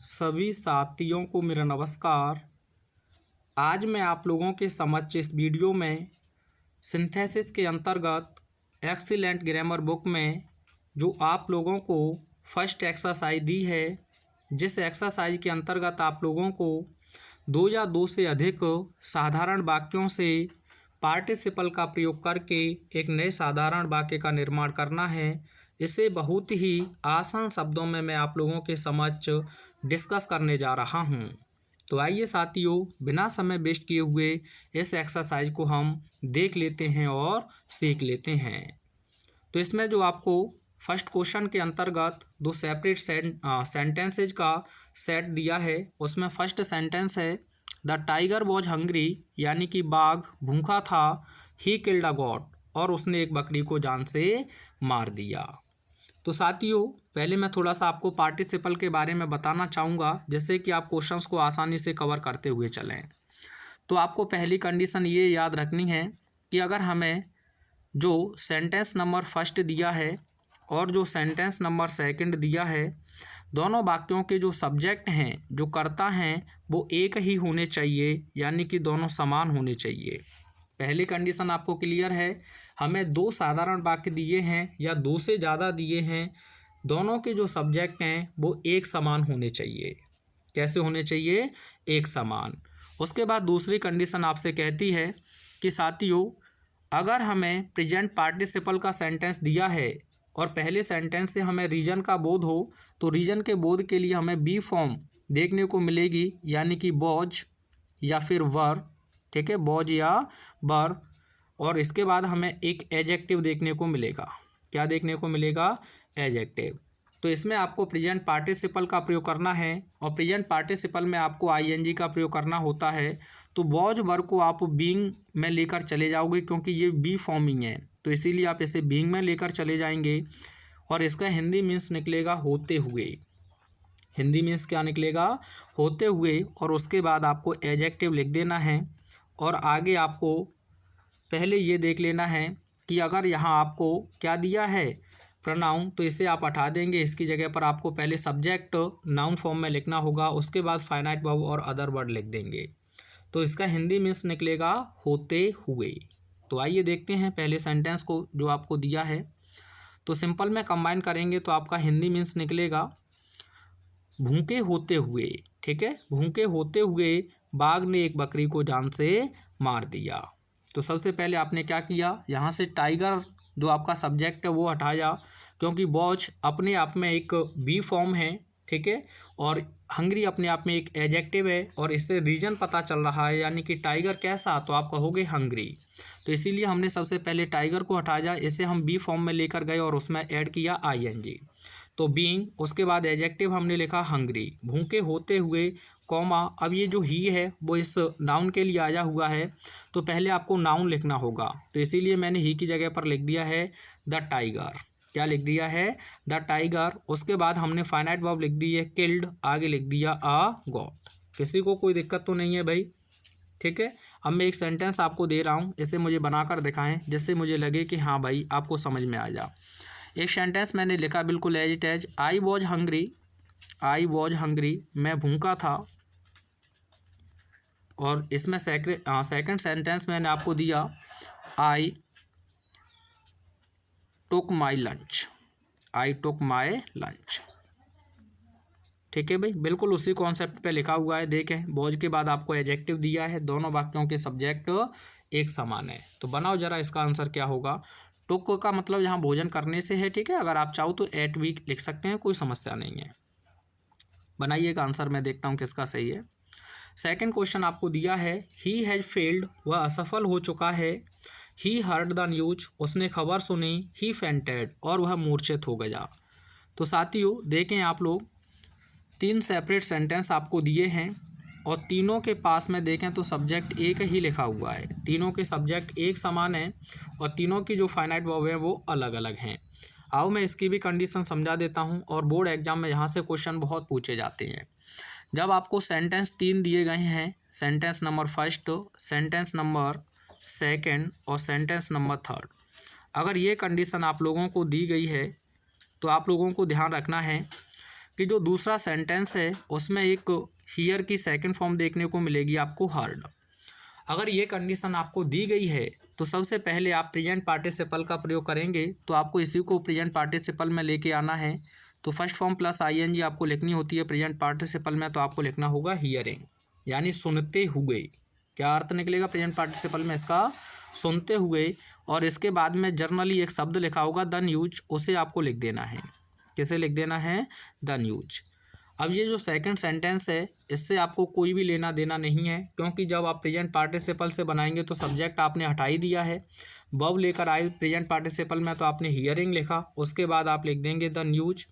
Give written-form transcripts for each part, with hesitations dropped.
सभी साथियों को मेरा नमस्कार। आज मैं आप लोगों के समक्ष इस वीडियो में सिंथेसिस के अंतर्गत एक्सीलेंट ग्रामर बुक में जो आप लोगों को फर्स्ट एक्सरसाइज दी है, जिस एक्सरसाइज के अंतर्गत आप लोगों को दो या दो से अधिक साधारण वाक्यों से पार्टिसिपल का प्रयोग करके एक नए साधारण वाक्य का निर्माण करना है। इसे बहुत ही आसान शब्दों में मैं आप लोगों के समक्ष डिस्कस करने जा रहा हूं। तो आइए साथियों, बिना समय वेस्ट किए हुए इस एक्सरसाइज को हम देख लेते हैं और सीख लेते हैं। तो इसमें जो आपको फर्स्ट क्वेश्चन के अंतर्गत दो सेपरेट सेंटेंसेज का सेट दिया है, उसमें फर्स्ट सेंटेंस है द टाइगर वॉज हंग्री, यानी कि बाघ भूखा था। ही किल्ड अ गॉट, और उसने एक बकरी को जान से मार दिया। तो साथियों, पहले मैं थोड़ा सा आपको पार्टिसिपल के बारे में बताना चाहूँगा, जिससे कि आप क्वेश्चंस को आसानी से कवर करते हुए चलें। तो आपको पहली कंडीशन ये याद रखनी है कि अगर हमें जो सेंटेंस नंबर फर्स्ट दिया है और जो सेंटेंस नंबर सेकंड दिया है, दोनों वाक्यों के जो सब्जेक्ट हैं, जो कर्ता हैं, वो एक ही होने चाहिए, यानी कि दोनों समान होने चाहिए। पहली कंडीशन आपको क्लियर है। हमें दो साधारण वाक्य दिए हैं या दो से ज़्यादा दिए हैं, दोनों के जो सब्जेक्ट हैं वो एक समान होने चाहिए। कैसे होने चाहिए? एक समान। उसके बाद दूसरी कंडीशन आपसे कहती है कि साथियों, अगर हमें प्रेजेंट पार्टिसिपल का सेंटेंस दिया है और पहले सेंटेंस से हमें रीजन का बोध हो, तो रीजन के बोध के लिए हमें बी फॉर्म देखने को मिलेगी, यानी कि बॉज या फिर वर। ठीक है, बॉज या वर। और इसके बाद हमें एक एडजेक्टिव देखने को मिलेगा। क्या देखने को मिलेगा? एडजेक्टिव। तो इसमें आपको प्रेजेंट पार्टिसिपल का प्रयोग करना है, और प्रेजेंट पार्टिसिपल में आपको आईएनजी का प्रयोग करना होता है। तो बॉज वर को आप बीइंग में लेकर चले जाओगे, क्योंकि ये बी फॉर्मिंग है, तो इसीलिए आप इसे बीइंग में लेकर चले जाएंगे। और इसका हिंदी मीन्स निकलेगा होते हुए। हिंदी मीन्स क्या निकलेगा? होते हुए। और उसके बाद आपको एडजेक्टिव लिख देना है। और आगे आपको पहले ये देख लेना है कि अगर यहाँ आपको क्या दिया है, प्रोनाउन, तो इसे आप हटा देंगे। इसकी जगह पर आपको पहले सब्जेक्ट नाउन फॉर्म में लिखना होगा, उसके बाद फाइनाइट वर्ब और अदर वर्ड लिख देंगे। तो इसका हिंदी मीन्स निकलेगा होते हुए। तो आइए देखते हैं पहले सेंटेंस को जो आपको दिया है। तो सिंपल में कंबाइन करेंगे तो आपका हिंदी मीन्स निकलेगा भूखे होते हुए। ठीक है, भूखे होते हुए बाघ ने एक बकरी को जान से मार दिया। तो सबसे पहले आपने क्या किया, यहाँ से टाइगर जो आपका सब्जेक्ट है वो हटाया, क्योंकि वॉच अपने आप में एक बी फॉर्म है। ठीक है, और हंग्री अपने आप में एक एडजेक्टिव है, और इससे रीजन पता चल रहा है, यानी कि टाइगर कैसा, तो आप कहोगे हंग्री। तो इसीलिए हमने सबसे पहले टाइगर को हटाया, इसे हम बी फॉर्म में लेकर गए और उसमें ऐड किया आईएनजी। तो बीइंग, उसके बाद एडजेक्टिव हमने लिखा हंग्री, भूखे होते हुए, कॉमा। अब ये जो ही है वो इस नाउन के लिए आया हुआ है, तो पहले आपको नाउन लिखना होगा। तो इसीलिए मैंने ही की जगह पर लिख दिया है द टाइगर। क्या लिख दिया है? The tiger. उसके बाद हमने फाइनाइट वर्ब लिख दी है किल्ड, आगे लिख दिया अ गॉट। किसी को कोई दिक्कत तो नहीं है भाई? ठीक है, अब मैं एक सेंटेंस आपको दे रहा हूँ, इसे मुझे बनाकर दिखाएं, जिससे मुझे लगे कि हाँ भाई आपको समझ में आ जा। एक सेंटेंस मैंने लिखा बिल्कुल as it is, I was hungry. I was hungry, मैं भूखा था। और इसमें सेकंड सेंटेंस मैंने आपको दिया, आई टुक my lunch. I took my lunch. ठीक है भाई, बिल्कुल उसी कॉन्सेप्ट पे लिखा हुआ है। देखें, वॉज के बाद आपको एडजेक्टिव दिया है, दोनों वाक्यों के सब्जेक्ट एक समान है। तो बनाओ जरा इसका आंसर क्या होगा। टुक का मतलब यहाँ भोजन करने से है। ठीक है, अगर आप चाहो तो एट वीक लिख सकते हैं, कोई समस्या नहीं है। बनाइएगा आंसर, मैं देखता हूँ किसका सही है। सेकंड क्वेश्चन आपको दिया है, ही हैज फेल्ड, वह असफल हो चुका है। ही हर्ड द न्यूज, उसने खबर सुनी। ही फेंटेड, और वह मूर्छित हो गया। तो साथियों देखें, आप लोग तीन सेपरेट सेंटेंस आपको दिए हैं, और तीनों के पास में देखें तो सब्जेक्ट एक ही लिखा हुआ है। तीनों के सब्जेक्ट एक समान है, और तीनों की जो फाइनाइट वर्ब है वो अलग अलग हैं। आओ मैं इसकी भी कंडीशन समझा देता हूँ, और बोर्ड एग्जाम में यहाँ से क्वेश्चन बहुत पूछे जाते हैं। जब आपको सेंटेंस तीन दिए गए हैं, sentence number first, sentence number second और सेंटेंस नंबर थर्ड, अगर ये कंडीशन आप लोगों को दी गई है, तो आप लोगों को ध्यान रखना है कि जो दूसरा सेंटेंस है उसमें एक हियर की सेकंड फॉर्म देखने को मिलेगी आपको हर्ड। अगर ये कंडीशन आपको दी गई है तो सबसे पहले आप प्रेजेंट पार्टिसिपल का प्रयोग करेंगे, तो आपको इसी को प्रेजेंट पार्टिसिपल में लेके आना है। तो फर्स्ट फॉर्म प्लस आईएनजी आपको लिखनी होती है प्रेजेंट पार्टिसिपल में, तो आपको लिखना होगा हियरिंग, यानी सुनते हुए। क्या अर्थ निकलेगा प्रेजेंट पार्टिसिपल में इसका? सुनते हुए। और इसके बाद में जर्नली एक शब्द लिखा होगा द न्यूज, उसे आपको लिख देना है। किसे लिख देना है? The news. अब ये जो सेकंड सेंटेंस है इससे आपको कोई भी लेना देना नहीं है, क्योंकि जब आप प्रेजेंट पार्टिसिपल से बनाएंगे तो सब्जेक्ट आपने हटा ही दिया है। वर्ब लेकर आए प्रेजेंट पार्टिसिपल में तो आपने हियरिंग लिखा, उसके बाद आप लिख देंगे द न्यूज।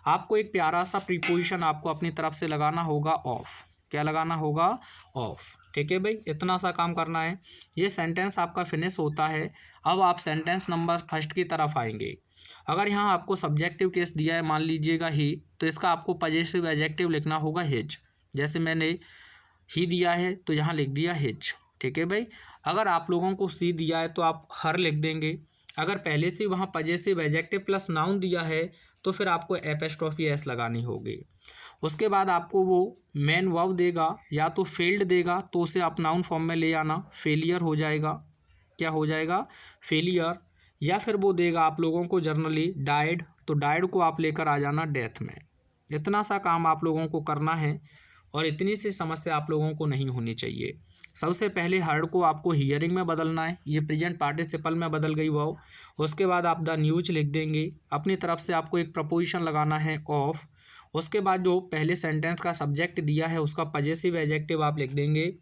आपको एक प्यारा सा प्रीपोजिशन आपको अपनी तरफ से लगाना होगा ऑफ। क्या लगाना होगा? ऑफ। ठीक है भाई, इतना सा काम करना है। ये सेंटेंस आपका फिनिश होता है। अब आप सेंटेंस नंबर फर्स्ट की तरफ आएंगे। अगर यहाँ आपको सब्जेक्टिव केस दिया है, मान लीजिएगा ही, तो इसका आपको पजेसिव एडजेक्टिव लिखना होगा हिज। जैसे मैंने ही दिया है तो यहाँ लिख दिया हिज। ठीक है भाई। अगर आप लोगों को सी दिया है तो आप हर लिख देंगे। अगर पहले से वहाँ पजेसिव एडजेक्टिव प्लस नाउन दिया है तो फिर आपको एपोस्ट्रोफी एस लगानी होगी। उसके बाद आपको वो मेन वर्ब देगा या तो फेल्ड देगा, तो उसे आप नाउन फॉर्म में ले आना, फेलियर हो जाएगा। क्या हो जाएगा? फेलियर। या फिर वो देगा आप लोगों को जर्नली डाइड, तो डाइड को आप लेकर आ जाना डेथ में। इतना सा काम आप लोगों को करना है और इतनी सी समस्या आप लोगों को नहीं होनी चाहिए। सबसे पहले हर्ड को आपको हियरिंग में बदलना है, ये प्रेजेंट पार्टिसिपल में बदल गई वो। उसके बाद आप द न्यूज लिख देंगे, अपनी तरफ से आपको एक प्रपोजिशन लगाना है ऑफ। उसके बाद जो पहले सेंटेंस का सब्जेक्ट दिया है उसका पजेसिव एडजेक्टिव आप लिख देंगे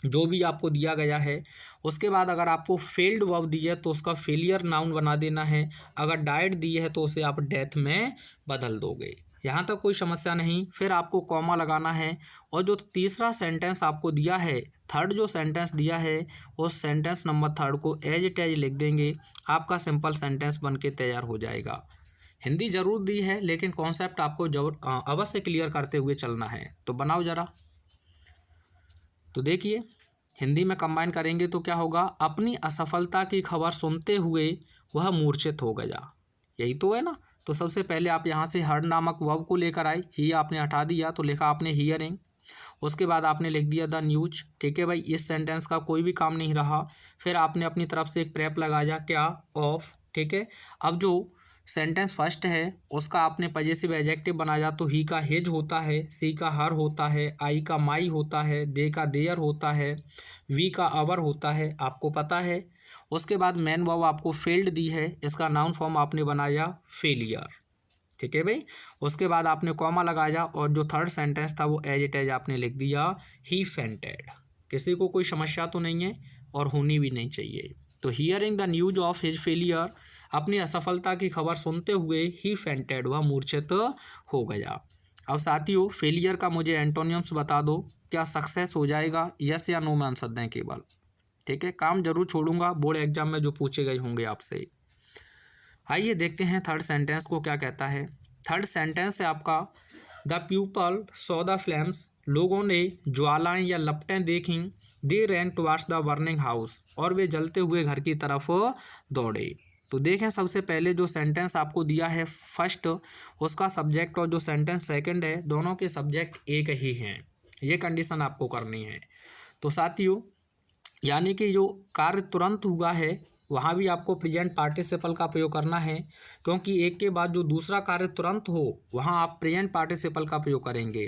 जो भी आपको दिया गया है। उसके बाद अगर आपको फेल्ड वर्ब दी है तो उसका फेलियर नाउन बना देना है। अगर डाइड दी है तो उसे आप डेथ में बदल दोगे। यहाँ तक कोई समस्या नहीं। फिर आपको कॉमा लगाना है और जो तीसरा सेंटेंस आपको दिया है, थर्ड जो सेंटेंस दिया है, उस सेंटेंस नंबर थर्ड को एज इट एज लिख देंगे। आपका सिंपल सेंटेंस बन के तैयार हो जाएगा। हिंदी जरूर दी है लेकिन कॉन्सेप्ट आपको अवश्य क्लियर करते हुए चलना है। तो बनाओ ज़रा। तो देखिए, हिंदी में कंबाइन करेंगे तो क्या होगा? अपनी असफलता की खबर सुनते हुए वह मूर्छित हो गया। यही तो है ना। तो सबसे पहले आप यहाँ से हर्ड नामक वर्ब को लेकर आए, ही आपने हटा दिया तो लिखा आपने हियरिंग। उसके बाद आपने लिख दिया द न्यूज। ठीक है भाई, इस सेंटेंस का कोई भी काम नहीं रहा। फिर आपने अपनी तरफ से एक प्रेप लगाया, क्या? ऑफ। ठीक है। अब जो सेंटेंस फर्स्ट है उसका आपने पजेसिव एडजेक्टिव बनाया, तो ही का हिज होता है, सी का हर होता है, आई का माई होता है, दे का देयर होता है, वी का अवर होता है, आपको पता है। उसके बाद मेन वर्ब आपको फेल्ड दी है, इसका नाउन फॉर्म आपने बनाया फेलियर। ठीक है भाई। उसके बाद आपने कॉमा लगाया और जो थर्ड सेंटेंस था वो एज इट एज आपने लिख दिया ही फेंटेड। किसी को कोई समस्या तो नहीं है और होनी भी नहीं चाहिए। तो hearing the news of his failure, अपनी असफलता की खबर सुनते हुए ही फेंटेड, वह मूर्छित हो गया। अब साथियों, फेलियर का मुझे एंटोनियम्स बता दो। क्या सक्सेस हो जाएगा? यस या नो में आंसर दें केवल। ठीक है, काम जरूर छोड़ूंगा बोर्ड एग्जाम में जो पूछे गए होंगे आपसे। आइए देखते हैं थर्ड सेंटेंस को क्या कहता है। थर्ड सेंटेंस है आपका the people saw the flames, लोगों ने ज्वालाएं या लपटें देखीं। दे रैन टुवार्ड्स द बर्निंग हाउस, और वे जलते हुए घर की तरफ दौड़े। तो देखें, सबसे पहले जो सेंटेंस आपको दिया है फर्स्ट, उसका सब्जेक्ट और जो सेंटेंस सेकंड है दोनों के सब्जेक्ट एक ही हैं। ये कंडीशन आपको करनी है। तो साथियों, यानी कि जो कार्य तुरंत हुआ है वहाँ भी आपको प्रेजेंट पार्टिसिपल का प्रयोग करना है, क्योंकि एक के बाद जो दूसरा कार्य तुरंत हो वहाँ आप प्रेजेंट पार्टिसिपल का प्रयोग करेंगे।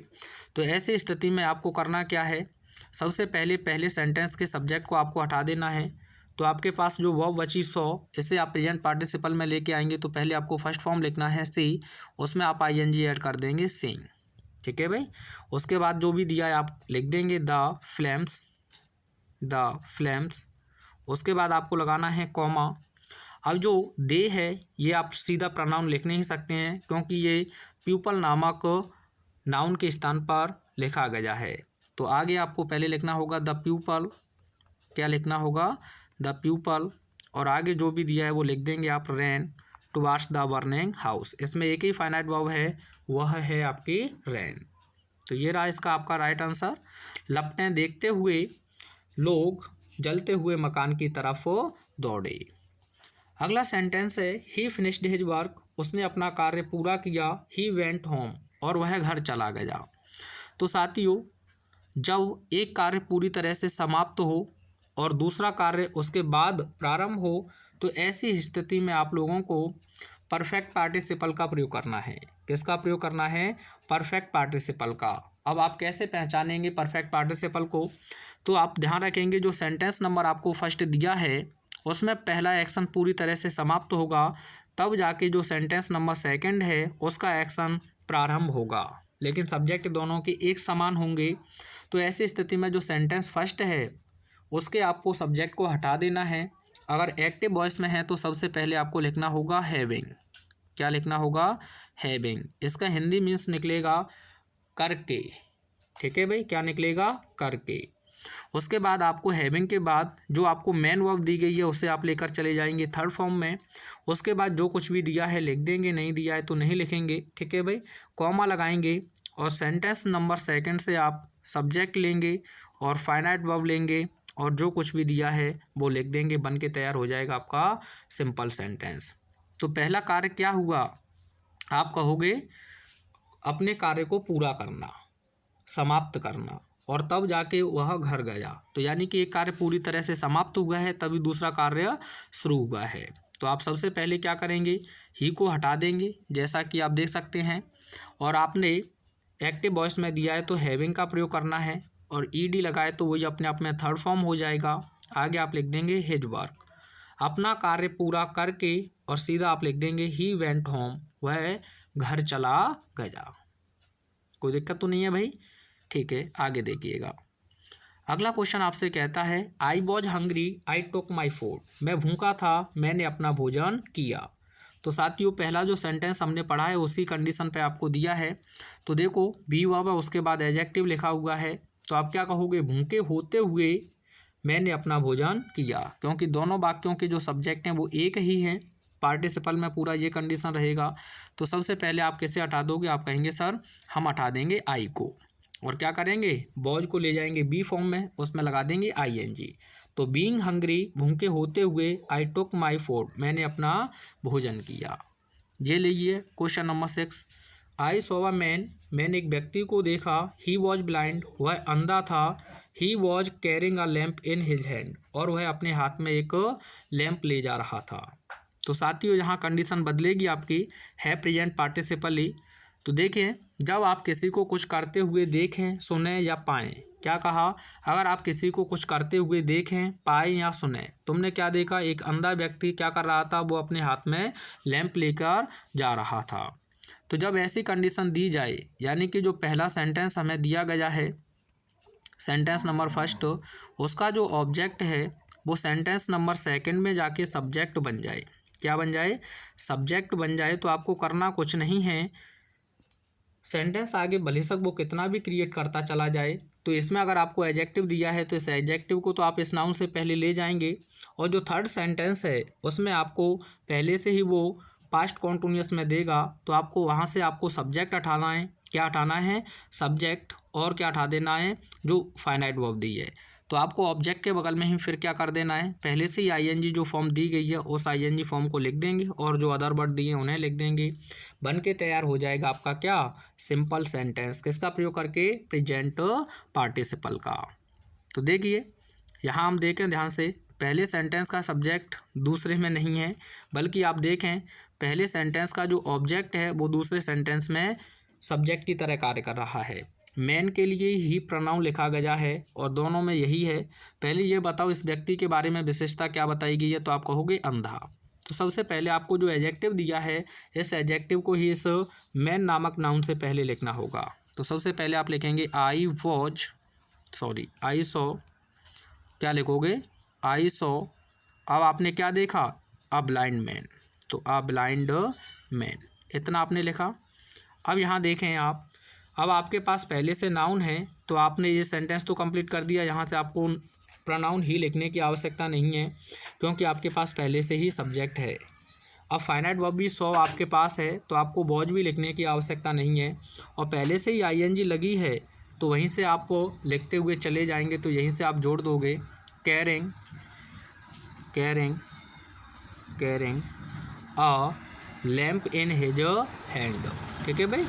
तो ऐसी स्थिति में आपको करना क्या है? सबसे पहले सेंटेंस के सब्जेक्ट को आपको हटा देना है। तो आपके पास जो वर्ब बची सो, इसे आप प्रेजेंट पार्टिसिपल में लेके आएंगे। तो पहले आपको फर्स्ट फॉर्म लिखना है सी, उसमें आप आईएनजी ऐड कर देंगे सीइंग। ठीक है भाई। उसके बाद जो भी दिया है आप लिख देंगे द फ्लेम्स। उसके बाद आपको लगाना है कॉमा। अब जो दे है ये आप सीधा प्रोनाउन लिख नहीं सकते हैं, क्योंकि ये पीपल नामक नाउन के स्थान पर लिखा गया है। तो आगे आपको पहले लिखना होगा द पीपल। क्या लिखना होगा? The people. और आगे जो भी दिया है वो लिख देंगे आप रैन टुवार्ड्स द बर्निंग हाउस। इसमें एक ही फाइनाइट वर्ब है, वह है आपकी रैन। तो ये रहा इसका आपका राइट आंसर। लपटें देखते हुए लोग जलते हुए मकान की तरफ दौड़े। अगला सेंटेंस है ही फिनिश्ड हिज वर्क, उसने अपना कार्य पूरा किया। ही वेंट होम, और वह घर चला गया। तो साथियों, जब एक कार्य पूरी तरह से समाप्त हो और दूसरा कार्य उसके बाद प्रारंभ हो, तो ऐसी स्थिति में आप लोगों को परफेक्ट पार्टिसिपल का प्रयोग करना है। किसका प्रयोग करना है? परफेक्ट पार्टिसिपल का। अब आप कैसे पहचानेंगे परफेक्ट पार्टिसिपल को? तो आप ध्यान रखेंगे, जो सेंटेंस नंबर आपको फर्स्ट दिया है उसमें पहला एक्शन पूरी तरह से समाप्त होगा, तब जाके जो सेंटेंस नंबर सेकंड है उसका एक्शन प्रारंभ होगा। लेकिन सब्जेक्ट दोनों के एक समान होंगे। तो ऐसी स्थिति में जो सेंटेंस फर्स्ट है उसके आपको सब्जेक्ट को हटा देना है। अगर एक्टिव वॉइस में है तो सबसे पहले आपको लिखना होगा हैविंग। क्या लिखना होगा? हैविंग। इसका हिंदी मीन्स निकलेगा करके। ठीक है भाई, क्या निकलेगा? करके। उसके बाद आपको हैविंग के बाद जो आपको मेन वर्ब दी गई है उसे आप लेकर चले जाएंगे थर्ड फॉर्म में। उसके बाद जो कुछ भी दिया है लिख देंगे, नहीं दिया है तो नहीं लिखेंगे। ठीक है भाई, कॉमा लगाएंगे और सेंटेंस नंबर सेकंड से आप सब्जेक्ट लेंगे और फाइनाइट वर्ब लेंगे और जो कुछ भी दिया है वो लिख देंगे। बन के तैयार हो जाएगा आपका सिंपल सेंटेंस। तो पहला कार्य क्या हुआ? आप कहोगे अपने कार्य को पूरा करना, समाप्त करना, और तब जाके वह घर गया। तो यानी कि एक कार्य पूरी तरह से समाप्त हुआ है तभी दूसरा कार्य शुरू हुआ है। तो आप सबसे पहले क्या करेंगे? ही को हटा देंगे, जैसा कि आप देख सकते हैं। और आपने एक्टिव वॉइस में दिया है तो हैविंग का प्रयोग करना है, और ईडी लगाए तो वही अपने आप में थर्ड फॉर्म हो जाएगा। आगे आप लिख देंगे हिज वर्क, अपना कार्य पूरा करके, और सीधा आप लिख देंगे ही वेंट होम, वह घर चला गया। कोई दिक्कत तो नहीं है भाई? ठीक है, आगे देखिएगा। अगला क्वेश्चन आपसे कहता है आई was hungry I took my food, मैं भूखा था मैंने अपना भोजन किया। तो साथियों, पहला जो सेंटेंस हमने पढ़ा है उसी कंडीशन पे आपको दिया है। तो देखो बी वर्ब है, उसके बाद एडजेक्टिव लिखा हुआ है। तो आप क्या कहोगे? भूखे होते हुए मैंने अपना भोजन किया, क्योंकि दोनों वाक्यों के जो सब्जेक्ट हैं वो एक ही हैं। पार्टिसिपल में पूरा ये कंडीशन रहेगा। तो सबसे पहले आप कैसे हटा दोगे? आप कहेंगे सर हम हटा देंगे आई को, और क्या करेंगे? वॉज को ले जाएंगे बी फॉर्म में, उसमें लगा देंगे आईएनजी। तो बीइंग हंग्री, भूखे होते हुए, आई टुक माई फूड, मैंने अपना भोजन किया। ये लीजिए question number 6। I saw a man, मैंने एक व्यक्ति को देखा। ही वॉज ब्लाइंड, वह अंधा था। He was carrying a lamp in his hand, और वह अपने हाथ में एक लैंप ले जा रहा था। तो साथियों, यहाँ कंडीशन बदलेगी आपकी, है प्रेजेंट पार्टिसिपल ही। तो देखिए, जब आप किसी को कुछ करते हुए देखें, सुने या पाएं, क्या कहा? अगर आप किसी को कुछ करते हुए देखें, पाए या सुने, तुमने क्या देखा? एक अंधा व्यक्ति क्या कर रहा था? वो अपने हाथ में लैंप लेकर जा रहा था। तो जब ऐसी कंडीशन दी जाए, यानी कि जो पहला सेंटेंस हमें दिया गया है, सेंटेंस नंबर फर्स्ट, उसका जो ऑब्जेक्ट है वो सेंटेंस नंबर सेकंड में जाके सब्जेक्ट बन जाए। क्या बन जाए? सब्जेक्ट बन जाए। तो आपको करना कुछ नहीं है, सेंटेंस आगे भले सक वो कितना भी क्रिएट करता चला जाए, तो इसमें अगर आपको एडजेक्टिव दिया है तो इस एडजेक्टिव को तो आप इस नाउन से पहले ले जाएंगे, और जो थर्ड सेंटेंस है उसमें आपको पहले से ही वो पास्ट कॉन्टिन्यूअस में देगा। तो आपको वहाँ से आपको सब्जेक्ट हटाना है। क्या हटाना है? सब्जेक्ट, और क्या हटा देना है? जो फाइनाइट वर्ब दी है। तो आपको ऑब्जेक्ट के बगल में ही फिर क्या कर देना है? पहले से ही आईएनजी जो फॉर्म दी गई है उस आईएनजी फॉर्म को लिख देंगे, और जो अदर वर्ड दिए उन्हें लिख देंगे। बन के तैयार हो जाएगा आपका क्या? Simple sentence. किसका प्रयोग करके? प्रेजेंट पार्टिसिपल का। तो देखिए यहाँ हम देखें ध्यान से, पहले सेंटेंस का सब्जेक्ट दूसरे में नहीं है, बल्कि आप देखें पहले सेंटेंस का जो ऑब्जेक्ट है वो दूसरे सेंटेंस में सब्जेक्ट की तरह कार्य कर रहा है। मैन के लिए ही प्रोनाउन लिखा गया है और दोनों में यही है। पहले ये बताओ इस व्यक्ति के बारे में विशेषता क्या बताई गई है? तो आप कहोगे अंधा। तो सबसे पहले आपको जो एडजेक्टिव दिया है इस एडजेक्टिव को ही इस मैन नामक नाउन से पहले लिखना होगा। तो सबसे पहले आप लिखेंगे आई सॉ। क्या लिखोगे? I saw. अब आपने क्या देखा? A blind man. तो अ ब्लाइंड मैन, इतना आपने लिखा। अब यहाँ देखें आप, अब आपके पास पहले से नाउन है तो आपने ये सेंटेंस तो कंप्लीट कर दिया। यहाँ से आपको प्रोनाउन ही लिखने की आवश्यकता नहीं है, क्योंकि आपके पास पहले से ही सब्जेक्ट है। अब फाइनाइट वर्ब भी सॉ आपके पास है तो आपको वॉज भी लिखने की आवश्यकता नहीं है, और पहले से ही आईएनजी लगी है तो वहीं से आप लिखते हुए चले जाएंगे। तो यहीं से आप जोड़ दोगे carrying carrying, a lamp in his hand. ठीक है भाई,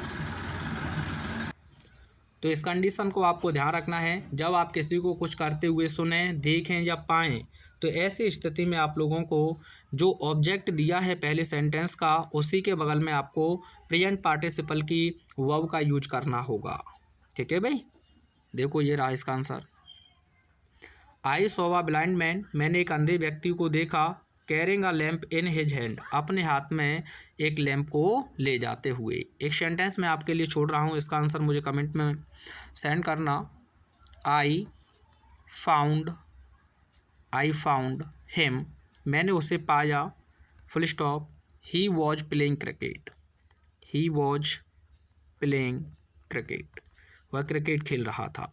तो इस कंडीशन को आपको ध्यान रखना है। जब आप किसी को कुछ करते हुए सुने, देखें या पाएँ, तो ऐसी स्थिति में आप लोगों को जो ऑब्जेक्ट दिया है पहले सेंटेंस का, उसी के बगल में आपको प्रेजेंट पार्टिसिपल की वर्ब का यूज करना होगा। ठीक है भाई, देखो ये रहा इसका answer. I saw a blind man, मैंने एक अंधे व्यक्ति को देखा, carrying a lamp in his hand, अपने हाथ में एक लैंप को ले जाते हुए। एक सेंटेंस मैं आपके लिए छोड़ रहा हूँ, इसका आंसर मुझे कमेंट में सेंड करना। आई फाउंड हिम, मैंने उसे पाया, full stop, he was playing cricket, he was playing cricket, वह क्रिकेट खेल रहा था।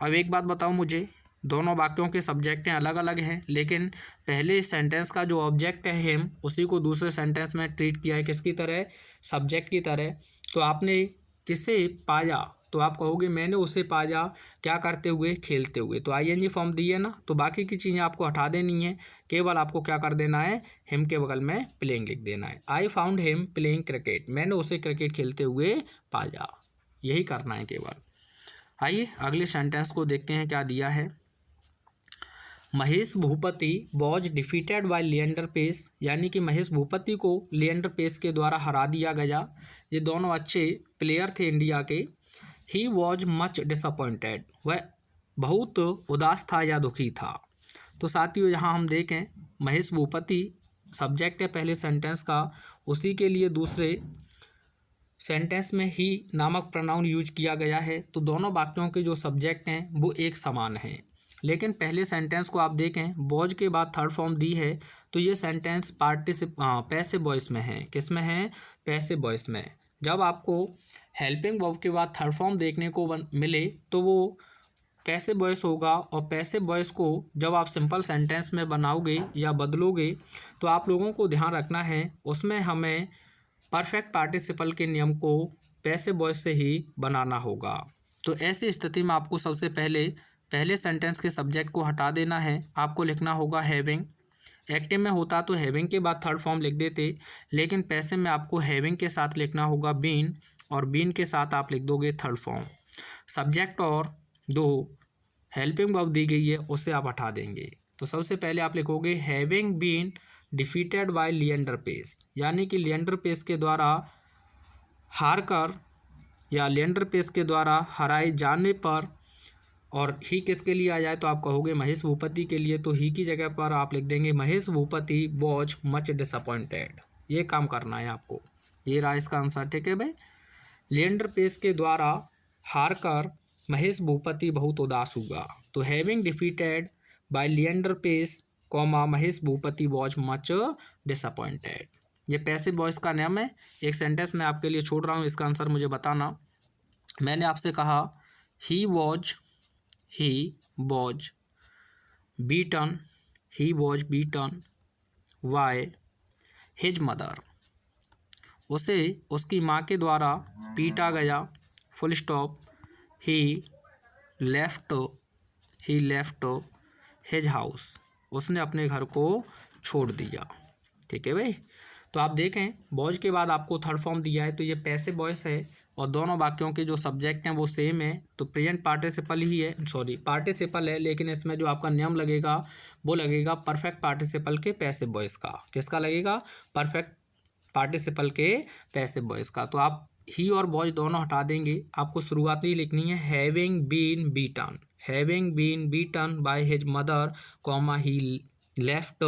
अब एक बात बताओ मुझे, दोनों वाक्यों के सब्जेक्टें अलग अलग हैं, लेकिन पहले सेंटेंस का जो ऑब्जेक्ट है हिम, उसी को दूसरे सेंटेंस में ट्रीट किया है किसकी तरह, सब्जेक्ट की तरह। तो आपने किसे पाया, तो आप कहोगे मैंने उसे पाया क्या करते हुए, खेलते हुए। तो आईएनजी फॉर्म दी है ना, तो बाकी की चीज़ें आपको हटा देनी है, केवल आपको क्या कर देना है, हिम के बगल में प्लेइंग लिख देना है। I found him playing cricket, मैंने उसे क्रिकेट खेलते हुए पाया, यही करना है केवल। आइए अगले सेंटेंस को देखते हैं क्या दिया है। Mahesh Bhupathi was defeated by Leander Paes, यानी कि महेश भूपति को लिएंडर पेस के द्वारा हरा दिया गया। ये दोनों अच्छे प्लेयर थे इंडिया के। ही वॉज मच डिसअपॉइंटेड, वह बहुत उदास था या दुखी था। तो साथियों यहाँ हम देखें, महेश भूपति सब्जेक्ट है पहले सेंटेंस का, उसी के लिए दूसरे सेंटेंस में ही नामक प्रोनाउन यूज किया गया है। तो दोनों वाक्यों के जो सब्जेक्ट हैं वो एक समान हैं, लेकिन पहले सेंटेंस को आप देखें, वॉज के बाद थर्ड फॉर्म दी है, तो ये सेंटेंस पैसिव वॉइस में है। किस में है, पैसिव वॉइस में। जब आपको हेल्पिंग वर्ब के बाद थर्ड फॉर्म देखने को मिले तो वो पैसिव वॉइस होगा, और पैसिव वॉइस को जब आप सिंपल सेंटेंस में बनाओगे या बदलोगे तो आप लोगों को ध्यान रखना है, उसमें हमें परफेक्ट पार्टिसिपल के नियम को पैसिव वॉइस से ही बनाना होगा। तो ऐसी स्थिति में आपको सबसे पहले सेंटेंस के सब्जेक्ट को हटा देना है। आपको लिखना होगा हैविंग। एक्टिव में होता तो हैविंग के बाद थर्ड फॉर्म लिख देते, लेकिन पैसिव में आपको हैविंग के साथ लिखना होगा बीन, और बीन के साथ आप लिख दोगे थर्ड फॉर्म। सब्जेक्ट और दो हेल्पिंग वर्ब दी गई है उससे आप हटा देंगे। तो सबसे पहले आप लिखोगे having been defeated by Leander Paes, यानी कि लिएंडर पेस के द्वारा हार कर या लिएंडर पेस के द्वारा हराए जाने पर, और ही किसके लिए आ जाए तो आप कहोगे महेश भूपति के लिए, तो ही की जगह पर आप लिख देंगे Mahesh Bhupathi was much disappointed. ये काम करना है आपको। ये रहा इसका आंसर। ठीक है भाई, लिएंडर पेस के द्वारा हार कर महेश भूपति बहुत उदास हुआ। तो having defeated by Leander Paes comma Mahesh Bhupathi was much disappointed. ये पैसिव वॉइस का नियम है। एक सेंटेंस मैं आपके लिए छोड़ रहा हूँ, इसका आंसर मुझे बताना। मैंने आपसे कहा he was beaten by his mother, उसे उसकी माँ के द्वारा पीटा गया, फुल स्टॉप, ही लेफ्ट हिज हाउस, उसने अपने घर को छोड़ दिया। ठीक है भाई, तो आप देखें वॉज के बाद आपको थर्ड फॉर्म दिया है, तो ये पैसिव वॉइस है, और दोनों वाक्यों के जो सब्जेक्ट हैं वो सेम है। तो प्रेजेंट पार्टिसिपल ही है, पार्टिसिपल है, लेकिन इसमें जो आपका नियम लगेगा वो लगेगा परफेक्ट पार्टिसिपल के पैसिव वॉइस का। किसका लगेगा, परफेक्ट पार्टिसिपल के पैसिव वॉइस का। तो आप ही और वॉज दोनों हटा देंगे, आपको शुरुआत ही लिखनी है having been beaten by his mother comma he left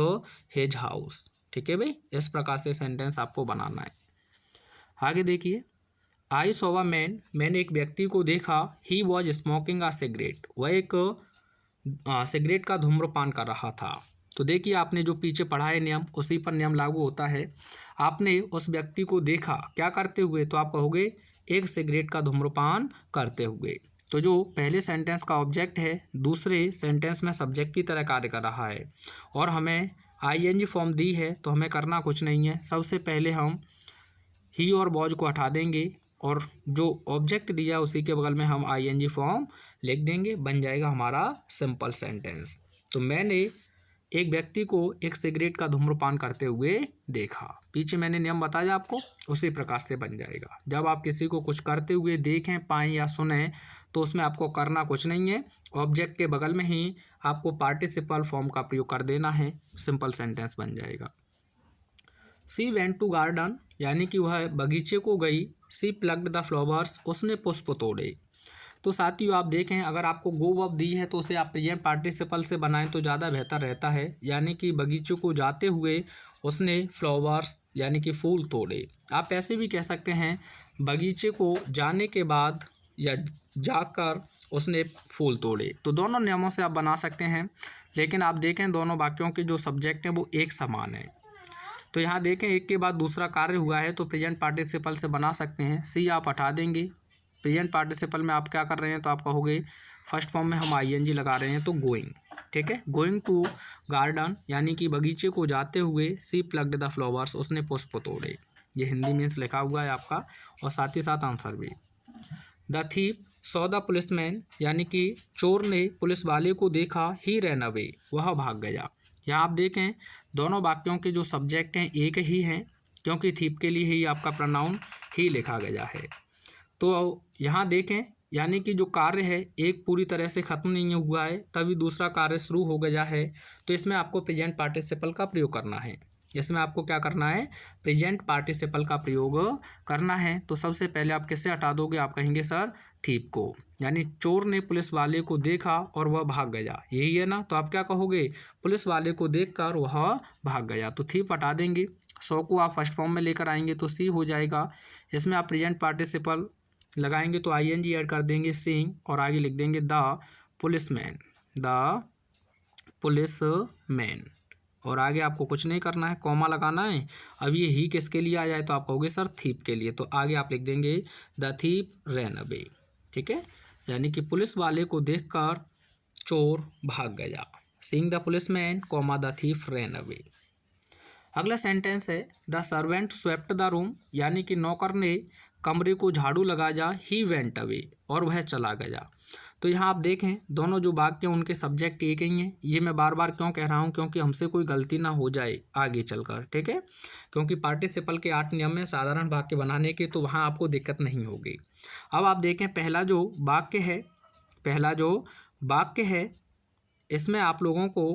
his house. ठीक है भाई, इस प्रकार से सेंटेंस आपको बनाना है। आगे देखिए, आई सॉ अ मैन, मैंने एक व्यक्ति को देखा, he was smoking a cigarette, वह एक सिगरेट का धूम्रपान कर रहा था। तो देखिए आपने जो पीछे पढ़ा है नियम, उसी पर नियम लागू होता है। आपने उस व्यक्ति को देखा क्या करते हुए, तो आप कहोगे एक सिगरेट का धूम्रपान करते हुए। तो जो पहले सेंटेंस का ऑब्जेक्ट है दूसरे सेंटेंस में सब्जेक्ट की तरह कार्य कर रहा है, और हमें आईएनजी फॉर्म दी है, तो हमें करना कुछ नहीं है। सबसे पहले हम ही और वॉज को हटा देंगे, और जो ऑब्जेक्ट दिया उसी के बगल में हम आईएनजी फॉर्म लिख देंगे, बन जाएगा हमारा सिंपल सेंटेंस। तो मैंने एक व्यक्ति को एक सिगरेट का धूम्रपान करते हुए देखा। पीछे मैंने नियम बताया आपको, उसी प्रकार से बन जाएगा। जब आप किसी को कुछ करते हुए देखें, पाएं या सुने तो उसमें आपको करना कुछ नहीं है, ऑब्जेक्ट के बगल में ही आपको पार्टिसिपल फॉर्म का प्रयोग कर देना है, सिंपल सेंटेंस बन जाएगा। सी वेंट टू गार्डन यानी कि वह बगीचे को गई। सी प्लग्ड द फ्लावर्स, उसने पुष्प तोड़े। तो साथियों आप देखें, अगर आपको गो वर्ब दी है तो उसे आप प्रेजेंट पार्टिसिपल से बनाएं तो ज़्यादा बेहतर रहता है। यानी कि बगीचे को जाते हुए उसने फ्लावर्स यानी कि फूल तोड़े। आप ऐसे भी कह सकते हैं बगीचे को जाने के बाद या जाकर उसने फूल तोड़े। तो दोनों नियमों से आप बना सकते हैं, लेकिन आप देखें दोनों वाक्यों के जो सब्जेक्ट हैं वो एक समान है। तो यहाँ देखें एक के बाद दूसरा कार्य हुआ है तो प्रेजेंट पार्टिसिपल से बना सकते हैं। सी आप हटा देंगे, प्रेजेंट पार्टिसिपल में आप क्या कर रहे हैं तो आप कहोगे फर्स्ट फॉर्म में हम आईएनजी लगा रहे हैं तो गोइंग, ठीक है। गोइंग टू गार्डन यानी कि बगीचे को जाते हुए। सी प्लग्ड द फ्लावर्स, उसने पुष्प तोड़े। ये हिंदी मीन्स लिखा हुआ है आपका, और साथ ही साथ आंसर भी। The thief saw the policeman यानी कि चोर ने पुलिस वाले को देखा। ही रैन अवे, वह भाग गया। यहाँ आप देखें दोनों वाक्यों के जो सब्जेक्ट हैं एक ही हैं, क्योंकि थीप के लिए ही आपका प्रोनाउन ही लिखा गया है। तो यहाँ देखें यानी कि जो कार्य है एक पूरी तरह से ख़त्म नहीं हुआ है, तभी दूसरा कार्य शुरू हो गया है। तो इसमें आपको प्रेजेंट पार्टिसिपल का प्रयोग करना है। इसमें आपको क्या करना है, प्रेजेंट पार्टिसिपल का प्रयोग करना है। तो सबसे पहले आप किससे हटा दोगे, आप कहेंगे सर थीप को। यानी चोर ने पुलिस वाले को देखा और वह भाग गया, यही है ना। तो आप क्या कहोगे, पुलिस वाले को देखकर वह भाग गया। तो थीप हटा देंगे, सो को आप फर्स्ट फॉर्म में लेकर आएंगे तो सी हो जाएगा। इसमें आप प्रेजेंट पार्टिसिपल लगाएंगे तो आईएनजी ऐड कर देंगे सीइंग, और आगे लिख देंगे द पुलिसमैन, द पुलिसमैन। और आगे आपको कुछ नहीं करना है, कॉमा लगाना है। अब ये ही किसके लिए आ जाए तो आप कहोगे सर थीप के लिए, तो आगे आप लिख देंगे द थीप रैन अवे, ठीक है। यानी कि पुलिस वाले को देखकर चोर भाग गया। Seeing the policeman comma the thief ran away. अगला सेंटेंस है the servant swept the room यानी कि नौकर ने कमरे को झाड़ू लगाया। ही वेंट अवे, और वह चला गया। तो यहाँ आप देखें दोनों जो वाक्य हैं उनके सब्जेक्ट एक ही हैं। ये मैं बार बार क्यों कह रहा हूँ, क्योंकि हमसे कोई गलती ना हो जाए आगे चलकर, ठीक है। क्योंकि पार्टिसिपल के 8 नियम में साधारण वाक्य बनाने के, तो वहाँ आपको दिक्कत नहीं होगी। अब आप देखें पहला जो वाक्य है इसमें आप लोगों को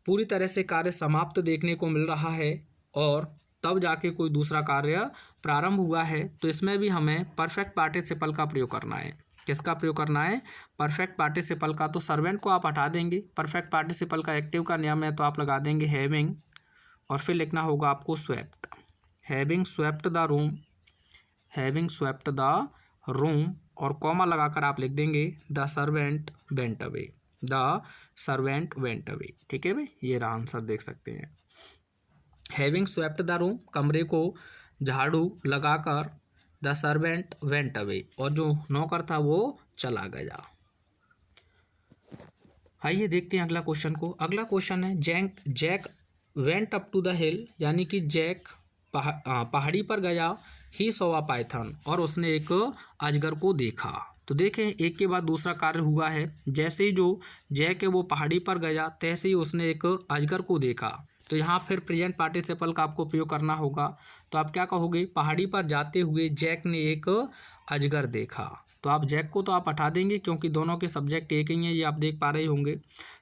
पूरी तरह से कार्य समाप्त देखने को मिल रहा है, और तब जाके कोई दूसरा कार्य प्रारंभ हुआ है। तो इसमें भी हमें परफेक्ट पार्टिसिपल का प्रयोग करना है। किसका प्रयोग करना है, परफेक्ट पार्टिसिपल का। तो सर्वेंट को आप हटा देंगे, परफेक्ट पार्टिसिपल का एक्टिव का नियम है तो आप लगा देंगे हैविंग, और फिर लिखना होगा आपको swept, having swept the room, having swept the room, और कॉमा लगाकर आप लिख देंगे the servant went away, the servant went away, ठीक है भाई। ये रहा आंसर, देख सकते हैं। हैविंग स्वेप्ट द रूम, कमरे को झाड़ू लगाकर। द सर्वेंट वेंट अवे, और जो नौकर था वो चला गया। आइए देखते हैं अगला क्वेश्चन को। अगला क्वेश्चन है Jack went up to the hill यानी कि जैक पहाड़ी पर गया। ही सॉ अ पाइथन, और उसने एक अजगर को देखा। तो देखें एक के बाद दूसरा कार्य हुआ है। जैसे ही जो जैक है वो पहाड़ी पर गया, तैसे ही उसने एक अजगर को देखा। तो यहाँ फिर प्रेजेंट पार्टिसिपल का आपको प्रयोग करना होगा। तो आप क्या कहोगे, पहाड़ी पर जाते हुए जैक ने एक अजगर देखा। तो आप जैक को तो आप हटा देंगे क्योंकि दोनों के सब्जेक्ट एक ही हैं, ये आप देख पा रहे होंगे।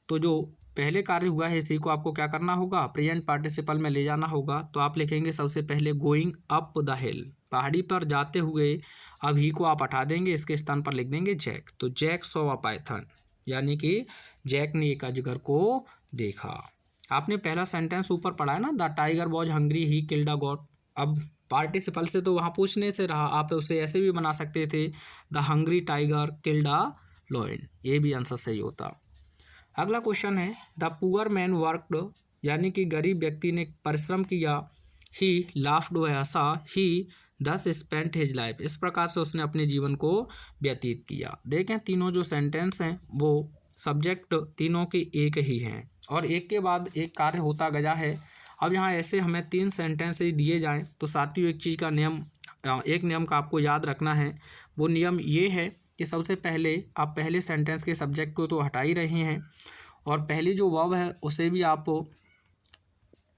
तो जो पहले कार्य हुआ है इसी को आपको क्या करना होगा, प्रेजेंट पार्टिसिपल में ले जाना होगा। तो आप लिखेंगे सबसे पहले गोइंग अप द हिल, पहाड़ी पर जाते हुए। अब ही को आप हटा देंगे, इसके स्थान पर लिख देंगे जैक। तो जैक सॉ अ पाइथन यानी कि जैक ने एक अजगर को देखा। आपने पहला सेंटेंस ऊपर पढ़ा है ना, the tiger was hungry he killed a got. अब पार्टिसिपल से तो वहाँ पूछने से रहा, आप उसे ऐसे भी बना सकते थे, the hungry tiger killed a lion, ये भी आंसर सही होता। अगला क्वेश्चन है द पुअर मैन वर्कड यानी कि गरीब व्यक्ति ने परिश्रम किया। ही लाफ्ड, वह हंसा। ही दस स्पेंट हिज लाइफ, इस प्रकार से उसने अपने जीवन को व्यतीत किया। देखें तीनों जो सेंटेंस हैं वो सब्जेक्ट तीनों के एक ही हैं, और एक के बाद एक कार्य होता गया है। अब यहाँ ऐसे हमें 3 सेंटेंस ही दिए जाएं तो साथियों एक चीज़ का नियम, एक नियम का आपको याद रखना है। वो नियम ये है कि सबसे पहले आप पहले सेंटेंस के सब्जेक्ट को तो हटा ही रहे हैं, और पहली जो वर्ब है उसे भी आप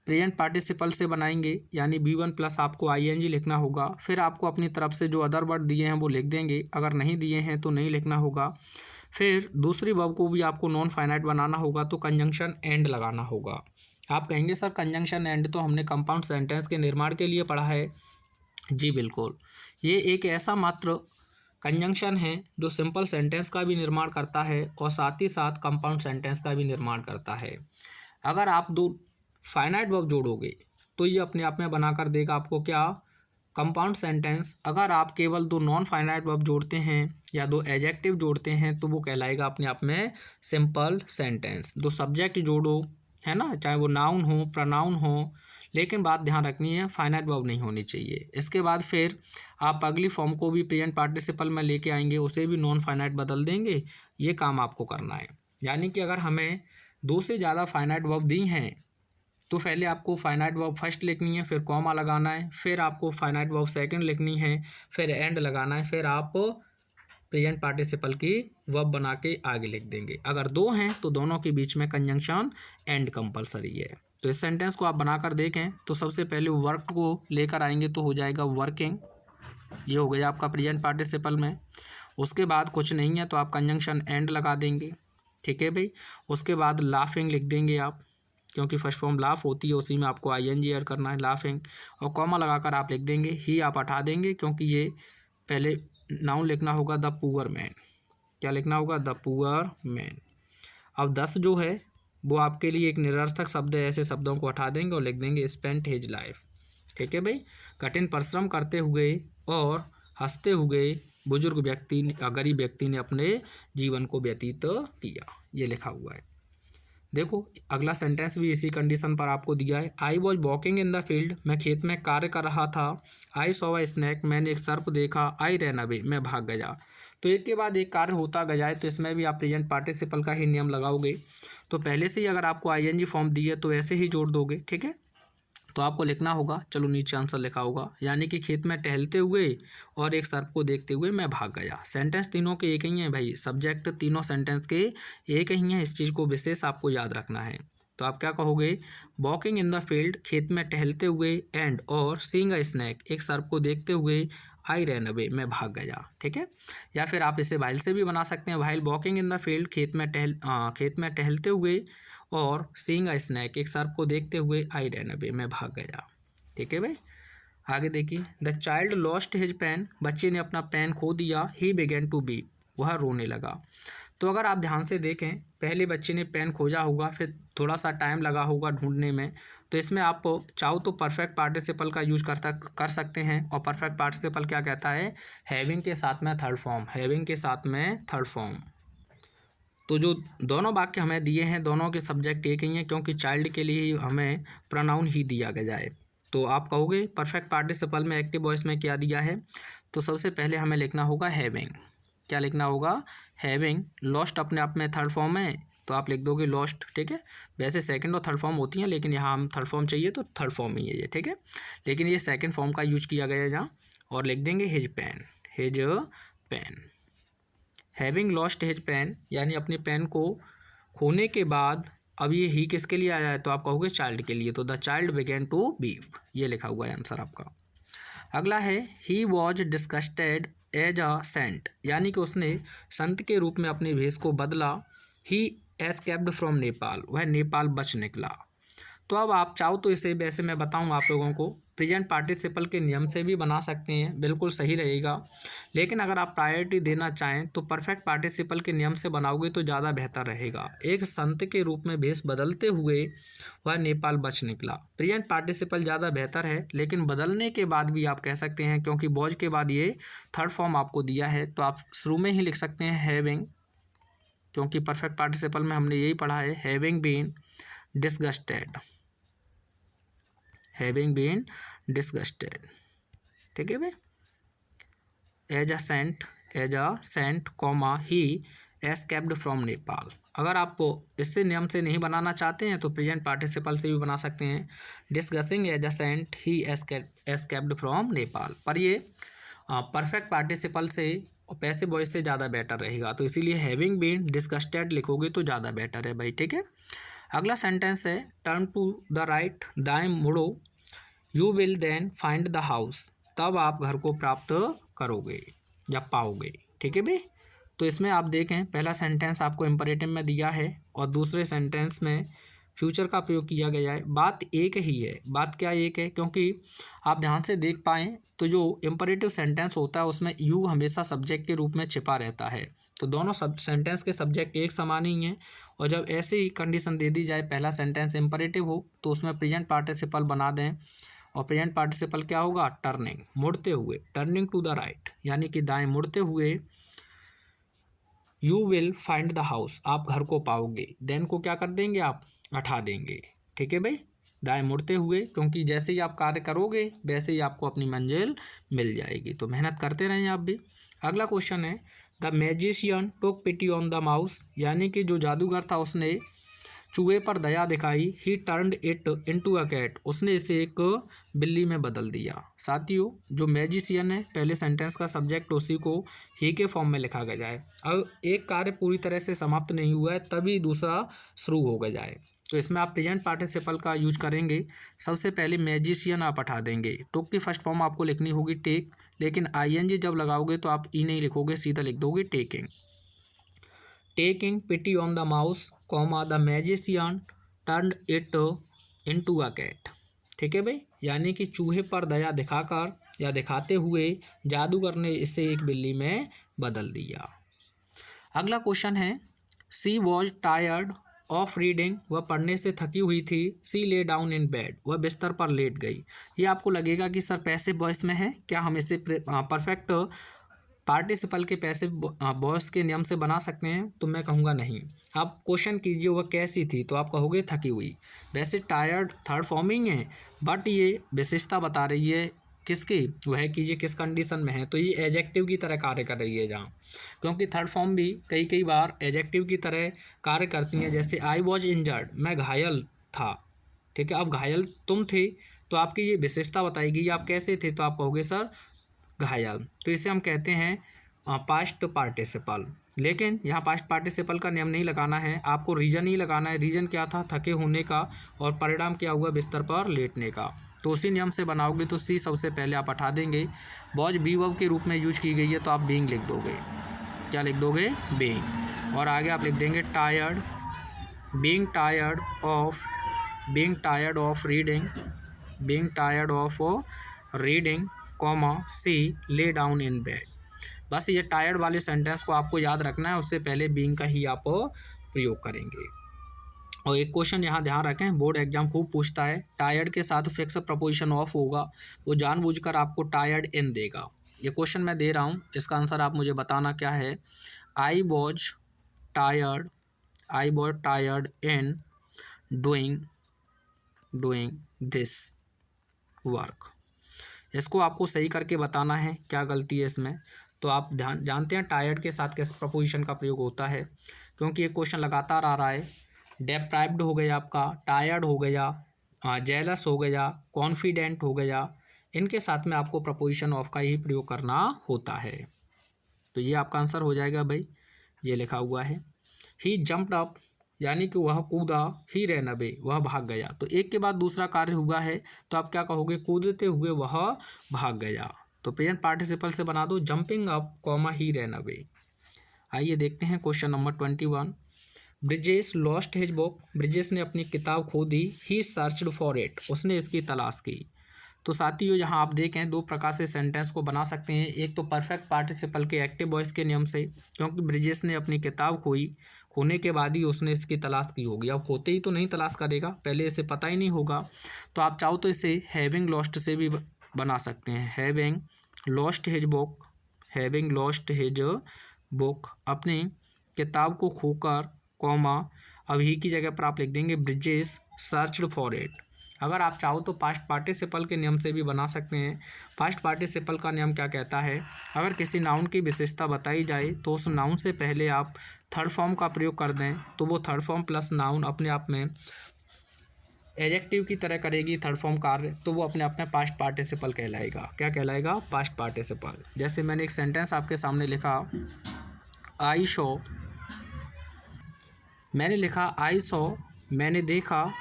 प्रेजेंट पार्टिसिपल से बनाएंगे, यानी B1 प्लस आपको ING लिखना होगा। फिर आपको अपनी तरफ से जो अदर वर्ड दिए हैं वो लिख देंगे, अगर नहीं दिए हैं तो नहीं लिखना होगा। फिर दूसरी वर्ब को भी आपको नॉन फाइनाइट बनाना होगा, तो कंजंक्शन एंड लगाना होगा। आप कहेंगे सर कंजंक्शन एंड तो हमने कंपाउंड सेंटेंस के निर्माण के लिए पढ़ा है। जी बिल्कुल, ये एक ऐसा मात्र कंजंक्शन है जो सिंपल सेंटेंस का भी निर्माण करता है और साथ ही साथ कंपाउंड सेंटेंस का भी निर्माण करता है। अगर आप दो फाइनाइट वर्ब जोड़ोगे तो ये अपने आप में बनाकर देगा आपको क्या, कंपाउंड सेंटेंस। अगर आप केवल दो नॉन फाइनाइट वर्ब जोड़ते हैं या दो एडजेक्टिव जोड़ते हैं तो वो कहलाएगा अपने आप में सिंपल सेंटेंस। दो सब्जेक्ट जोड़ो, है ना, चाहे वो नाउन हो प्रोनाउन हो, लेकिन बात ध्यान रखनी है फाइनाइट वर्ब नहीं होनी चाहिए। इसके बाद फिर आप अगली फॉर्म को भी प्रेजेंट पार्टिसिपल में लेके आएंगे, उसे भी नॉन फाइनाइट बदल देंगे। ये काम आपको करना है। यानी कि अगर हमें दो से ज़्यादा फाइनाइट वर्ब दी हैं तो पहले आपको फाइनाइट वर्ब फर्स्ट लिखनी है, फिर कॉमा लगाना है, फिर आपको फाइनाइट वर्ब सेकंड लिखनी है, फिर एंड लगाना है, फिर आप प्रेजेंट पार्टिसिपल की वर्ब बना के आगे लिख देंगे। अगर दो हैं तो दोनों के बीच में कंजंक्शन एंड कंपलसरी है। तो इस सेंटेंस को आप बनाकर देखें तो सबसे पहले वर्क को लेकर आएंगे तो हो जाएगा वर्किंग, ये हो गया आपका प्रेजेंट पार्टिसिपल में। उसके बाद कुछ नहीं है तो आप कंजंक्शन एंड लगा देंगे, ठीक है भाई। उसके बाद लाफिंग लिख देंगे आप, क्योंकि फर्स्ट फॉर्म लाफ होती है, उसी में आपको ING ऐड करना है, लाफिंग। और कॉमा लगाकर आप लिख देंगे, ही आप हटा देंगे क्योंकि ये पहले नाउन लिखना होगा द पुअर मैन। क्या लिखना होगा, द पुअर मैन। अब 10 जो है वो आपके लिए एक निरर्थक शब्द है, ऐसे शब्दों को हटा देंगे और लिख देंगे स्पेंट हिज लाइफ, ठीक है भाई। कठिन परिश्रम करते हुए और हंसते हुए बुजुर्ग व्यक्ति गरीब व्यक्ति ने अपने जीवन को व्यतीत किया, ये लिखा हुआ है। देखो अगला सेंटेंस भी इसी कंडीशन पर आपको दिया है। I was walking in the field, मैं खेत में कार्य कर रहा था। आई सॉ अ स्नैक, मैंने एक सर्प देखा। आई रैन अवे, मैं भाग गया। तो एक के बाद एक कार्य होता गया है, तो इसमें भी आप प्रेजेंट पार्टिसिपल का ही नियम लगाओगे। तो पहले से ही अगर आपको ING फॉर्म दी है तो ऐसे ही जोड़ दोगे, ठीक है। तो आपको लिखना होगा, चलो नीचे आंसर लिखा होगा, यानी कि खेत में टहलते हुए और एक सर्प को देखते हुए मैं भाग गया। सेंटेंस तीनों के एक ही हैं भाई, सब्जेक्ट तीनों सेंटेंस के एक ही हैं, इस चीज़ को विशेष आपको याद रखना है। तो आप क्या कहोगे, वॉकिंग इन द फील्ड, खेत में टहलते हुए, एंड और सीइंग अ स्नैक, एक सर्प को देखते हुए, आई रैन अवे, मैं भाग गया, ठीक है। या फिर आप इसे वाइल से भी बना सकते हैं, while walking in the field, खेत में टहलते हुए और सीइंग अ स्नैक, एक सर्प को देखते हुए, आई रैन अवे, मैं भाग गया, ठीक है भाई। आगे देखिए, the child lost his pen, बच्चे ने अपना पेन खो दिया। ही बिगेन टू वीप, वह रोने लगा। तो अगर आप ध्यान से देखें, पहले बच्चे ने पेन खोजा होगा, फिर थोड़ा सा टाइम लगा होगा ढूंढने में, तो इसमें आप चाहो तो परफेक्ट पार्टिसिपल का यूज कर सकते हैं। और परफेक्ट पार्टिसिपल क्या कहता है, हैविंग के साथ में थर्ड फॉर्म, हैविंग के साथ में थर्ड फॉर्म। तो जो दोनों वाक्य हमें दिए हैं, दोनों के सब्जेक्ट एक ही हैं, क्योंकि चाइल्ड के लिए ही हमें प्रोनाउन ही दिया गया है। तो आप कहोगे परफेक्ट पार्टिसिपल में एक्टिव वॉइस में क्या दिया है, तो सबसे पहले हमें लिखना होगा हैविंग। क्या लिखना होगा, हैविंग। लॉस्ट अपने आप में थर्ड फॉर्म है तो आप लिख दोगे लॉस्ट, ठीक है। वैसे सेकंड और थर्ड फॉर्म होती हैं, लेकिन यहाँ हम थर्ड फॉर्म चाहिए तो थर्ड फॉर्म ही है ये, ठीक है। लेकिन ये सेकंड फॉर्म का यूज किया गया है यहाँ, और लिख देंगे his pen, his pen. Having lost his pen, यानी अपने पेन को खोने के बाद अब ये ही किसके लिए आया है, तो आप कहोगे चाइल्ड के लिए। तो the child began to weep, ये लिखा हुआ है आंसर आपका। अगला है he was disgusted as a saint, यानी कि उसने संत के रूप में अपने भेष को बदला। ही एस्केप्ड फ्रॉम नेपाल, वह नेपाल बच निकला। तो अब आप चाहो तो इसे, वैसे मैं बताऊं आप लोगों को, प्रेजेंट पार्टिसिपल के नियम से भी बना सकते हैं, बिल्कुल सही रहेगा। लेकिन अगर आप प्रायोरिटी देना चाहें तो परफेक्ट पार्टिसिपल के नियम से बनाओगे तो ज़्यादा बेहतर रहेगा। एक संत के रूप में भेष बदलते हुए वह नेपाल बच निकला, प्रेजेंट पार्टिसिपल ज़्यादा बेहतर है। लेकिन बदलने के बाद भी आप कह सकते हैं, क्योंकि वॉज के बाद ये थर्ड फॉर्म आपको दिया है, तो आप शुरू में ही लिख सकते हैं हैविंग, क्योंकि परफेक्ट पार्टिसिपल में हमने यही पढ़ा है, having been disgusted, having been disgusted, ठीक है भाई। As a saint comma he escaped from Nepal. अगर आप इससे नियम से नहीं बनाना चाहते हैं तो प्रेजेंट पार्टिसिपल से भी बना सकते हैं, discussing as a saint he escaped from Nepal. पर ये परफेक्ट पार्टिसिपल से और पैसिव वॉइस से ज़्यादा बेटर रहेगा, तो इसीलिए हैविंग बीन डिस्गस्टेड लिखोगे तो ज़्यादा बेटर है भाई, ठीक है। अगला सेंटेंस है टर्न टू द राइट, दाएं मुड़ो, you will then find the house, तब आप घर को प्राप्त करोगे या पाओगे, ठीक है भाई। तो इसमें आप देखें पहला सेंटेंस आपको इम्परेटिव में दिया है और दूसरे सेंटेंस में फ्यूचर का प्रयोग किया गया है। बात एक ही है, बात क्या एक है, क्योंकि आप ध्यान से देख पाएँ तो जो इम्परेटिव सेंटेंस होता है उसमें यू हमेशा सब्जेक्ट के रूप में छिपा रहता है, तो दोनों सेंटेंस के सब्जेक्ट एक समान ही हैं। और जब ऐसे ही कंडीशन दे दी जाए, पहला सेंटेंस इम्परेटिव हो तो उसमें प्रेजेंट पार्टिसिपल बना दें, और प्रेजेंट पार्टिसिपल क्या होगा, टर्निंग, मुड़ते हुए, टर्निंग टू द राइट, यानी कि दाएं मुड़ते हुए, you will find the house, आप घर को पाओगे, देन को क्या कर देंगे, आप हटा देंगे, ठीक है भाई, दाएं मुड़ते हुए, क्योंकि जैसे ही आप कार्य करोगे वैसे ही आपको अपनी मंजिल मिल जाएगी, तो मेहनत करते रहें आप भी। अगला क्वेश्चन है the magician took pity on the mouse, यानी कि जो जादूगर था उसने चूहे पर दया दिखाई, he turned it into a cat, उसने इसे एक बिल्ली में बदल दिया। साथियों जो मैजिशियन है, पहले सेंटेंस का सब्जेक्ट उसी को ही के फॉर्म में लिखा गया है। अब एक कार्य पूरी तरह से समाप्त नहीं हुआ है तभी दूसरा शुरू हो गया है, तो इसमें आप प्रेजेंट पार्टिसिपल का यूज करेंगे। सबसे पहले मैजिशियन आप हटा देंगे, टुक की फर्स्ट फॉर्म आपको लिखनी होगी टेक, लेकिन आईएनजी जब लगाओगे तो आप ई नहीं लिखोगे, सीधा लिख दोगे taking. Taking pity on the mouse, comma the magician turned it into a cat, ठीक है भाई, यानी कि चूहे पर दया दिखाकर या दिखाते हुए जादूगर ने इसे एक बिल्ली में बदल दिया। अगला क्वेश्चन है सी वॉज टायर्ड ऑफ रीडिंग, वह पढ़ने से थकी हुई थी, सी ले डाउन इन बेड, वह बिस्तर पर लेट गई। ये आपको लगेगा कि सर पैसिव वॉइस में है क्या, हम इसे परफेक्ट पार्टिसिपल के पैसिव वॉइस के नियम से बना सकते हैं, तो मैं कहूँगा नहीं। आप क्वेश्चन कीजिए वह कैसी थी, तो आप कहोगे थकी हुई। वैसे टायर्ड थर्ड फॉर्मिंग है, बट ये विशेषता बता रही है किसकी, वह कीजिए किस कंडीशन में है, तो ये एडजेक्टिव की तरह कार्य कर रही है जहाँ, क्योंकि थर्ड फॉर्म भी कई बार एडजेक्टिव की तरह कार्य करती हैं। जैसे आई वॉज इंजर्ड, मैं घायल था, ठीक है। अब घायल तुम थे तो आपकी ये विशेषता बताएगी, आप कैसे थे, तो आप कहोगे सर घायल, तो इसे हम कहते हैं पास्ट पार्टिसिपल। लेकिन यहाँ पास्ट पार्टिसिपल का नियम नहीं लगाना है, आपको रीजन ही लगाना है। रीजन क्या था, थके होने का, और परिणाम क्या हुआ, बिस्तर पर लेटने का, तो उसी नियम से बनाओगे। तो सी सबसे पहले आप हटा देंगे, वॉज बी वर्ब के रूप में यूज की गई है, तो आप बीइंग लिख दोगे, क्या लिख दोगे, बीइंग, और आगे आप लिख देंगे tired, being tired of reading, comma she lay down in bed. बस ये टायर्ड वाले सेंटेंस को आपको याद रखना है, उससे पहले बीइंग का ही आप प्रयोग करेंगे। और एक क्वेश्चन यहाँ ध्यान रखें, बोर्ड एग्जाम खूब पूछता है, टायर्ड के साथ फिक्स प्रपोजिशन ऑफ होगा, वो जानबूझकर आपको टायर्ड इन देगा। ये क्वेश्चन मैं दे रहा हूँ, इसका आंसर आप मुझे बताना क्या है। I was tired in doing this work. इसको आपको सही करके बताना है क्या गलती है इसमें। तो आप जानते हैं टायर्ड के साथ किस प्रपोजिशन का प्रयोग होता है, क्योंकि ये क्वेश्चन लगातार आ रहा है। डेप्राइव्ड हो गया आपका, टायर्ड हो गया, जेलस हो गया, कॉन्फिडेंट हो गया, इनके साथ में आपको प्रपोजिशन ऑफ का ही प्रयोग करना होता है। तो ये आपका आंसर हो जाएगा भाई, ये लिखा हुआ है। ही जंप्ड अप, यानी कि वह कूदा, ही रैन अवे, वह भाग गया। तो एक के बाद दूसरा कार्य हुआ है, तो आप क्या कहोगे, कूदते हुए वह भाग गया। तो प्रेजेंट पार्टिसिपल से बना दो जंपिंग अप, कॉमा ही रैन अवे। आइए देखते हैं question number 21। Brijesh lost his book, Brijesh ने अपनी किताब खो दी। ही सर्च्ड फॉर इट, उसने इसकी तलाश की। तो साथियों यहाँ आप देखें दो प्रकार से सेंटेंस को बना सकते हैं। एक तो परफेक्ट पार्टिसिपल के एक्टिव वॉइस के नियम से, क्योंकि ब्रिजेश ने अपनी किताब खोने के बाद ही उसने इसकी तलाश की होगी। अब खोते ही तो नहीं तलाश करेगा, पहले इसे पता ही नहीं होगा। तो आप चाहो तो इसे हैविंग लॉस्ट से भी बना सकते हैं। हैविंग लॉस्ट हिज बुक, अपनी किताब को खोकर, कॉमा अब ही की जगह पर आप लिख देंगे ब्रिजेश सर्च्ड फॉर इट। अगर आप चाहो तो पास्ट पार्टिसिपल के नियम से भी बना सकते हैं। पास्ट पार्टिसिपल का नियम क्या कहता है, अगर किसी नाउन की विशेषता बताई जाए तो उस नाउन से पहले आप थर्ड फॉर्म का प्रयोग कर दें, तो वो थर्ड फॉर्म प्लस नाउन अपने आप में एडजेक्टिव की तरह करेगी थर्ड फॉर्म कार्य तो वो अपने आप में पास्ट पार्टिसिपल कहलाएगा। क्या कहलाएगा? Past participle. जैसे मैंने एक सेंटेंस आपके सामने लिखा, आई सॉ, मैंने लिखा आई सॉ, मैंने देखा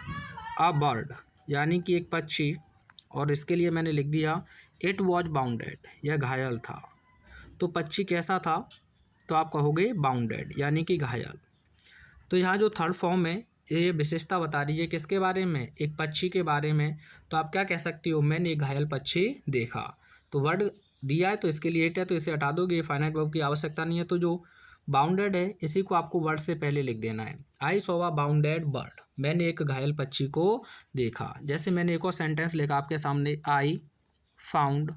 अ बर्ड, यानी कि एक पक्षी, और इसके लिए मैंने लिख दिया इट वॉज बाउंडेड, यह घायल था। तो पक्षी कैसा था? तो आप कहोगे बाउंडेड, यानी कि घायल। तो यहाँ जो थर्ड फॉर्म है ये विशेषता बता रही है किसके बारे में? एक पक्षी के बारे में। तो आप क्या कह सकती हो? मैंने एक घायल पक्षी देखा। तो वर्ड दिया है तो इसके लिए इट है, तो इसे हटा दोगे, ये फाइनाइट वर्ब की आवश्यकता नहीं है। तो जो बाउंडेड है इसी को आपको वर्ड से पहले लिख देना है। I saw a bounded bird, मैंने एक घायल पक्षी को देखा। जैसे मैंने एक और सेंटेंस लिखा आपके सामने, आई फाउंड